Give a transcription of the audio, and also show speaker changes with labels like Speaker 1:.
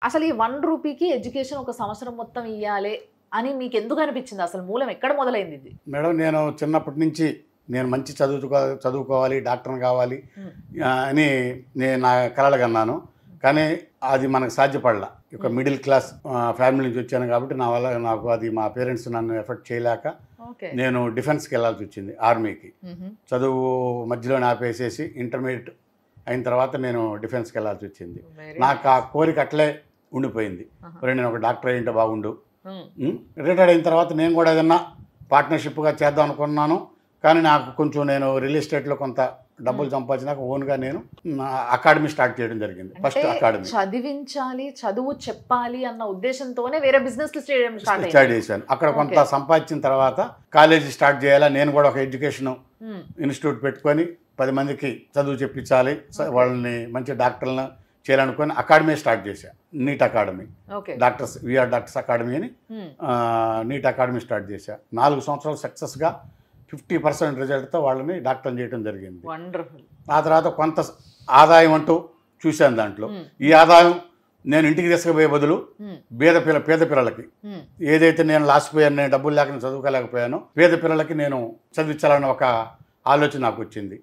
Speaker 1: అసలు ఈ 1 రూపీకి ఎడ్యుకేషన్ ఒక సంవత్సరం మొత్తం ఇయ్యాలి అని మీకు ఎందుకు అనిపించింది? అసలు మూలం ఎక్కడ మొదలైంది ఇది?
Speaker 2: మేడం నేను చిన్నప్పటి నుంచి నేను మంచి చదువుకోవాలి, డాక్టర్ని కావాలి అని నేను నా కలలు కన్నాను. కానీ అది మనకు సాధ్యపడలా. ఒక మిడిల్ క్లాస్ ఫ్యామిలీ నుంచి వచ్చాను కాబట్టి నా వల్ల నాకు అది మా పేరెంట్స్ నన్ను ఎఫెక్ట్ చేయలేక నేను డిఫెన్స్కి వెళ్ళాల్సి వచ్చింది, ఆర్మీకి. చదువు మధ్యలోనే ఆపేసేసి ఇంటర్మీడియట్ అయిన తర్వాత నేను డిఫెన్స్కి వెళ్ళాల్సి వచ్చింది. నాకు ఆ కోరిక అట్లే ఉండిపోయింది. నేను ఒక డాక్టర్ అయ్యింటే బాగుండు. రిటైర్డ్ అయిన తర్వాత నేను కూడా ఏదన్నా పార్ట్నర్షిప్గా చేద్దాం అనుకున్నాను. కానీ నాకు కొంచెం నేను రియల్ ఎస్టేట్లో కొంత డబ్బులు సంపాదించినాక ఓన్గా నేను అకాడమీ స్టార్ట్ చేయడం జరిగింది. ఫస్ట్ అకాడమీ
Speaker 1: చదివించాలి, చదువు చెప్పాలి అన్న ఉద్దేశంతోనే వేరే బిజినెస్
Speaker 2: స్టార్ట్ చేశాను. అక్కడ కొంత సంపాదించిన తర్వాత కాలేజీ స్టార్ట్ చేయాలా, నేను కూడా ఒక ఎడ్యుకేషన్ ఇన్స్టిట్యూట్ పెట్టుకొని 10 మందికి చదువు చెప్పించాలి, వాళ్ళని మంచి డాక్టర్లను చేయాలనుకొని అకాడమీ స్టార్ట్ చేశాను. NEET academy, doctors we're doctors academy అని నీట్ అకాడమీ స్టార్ట్ చేశాను. 4 సంవత్సరాలు సక్సెస్గా 50% రిజల్ట్తో వాళ్ళని డాక్టర్ని చేయడం జరిగింది. ఆ తర్వాత కొంత ఆదాయం అంటూ చూశాను. దాంట్లో ఈ ఆదాయం నేను ఇంటికి తీసుకుపోయే బదులు పేద పిల్లలకి ఏదైతే నేను లాసిపోయాను, నేను డబ్బులు లేక చదువుకోలేకపోయానో పేద పిల్లలకి నేను చదివించాలన్న ఒక ఆలోచన నాకు వచ్చింది.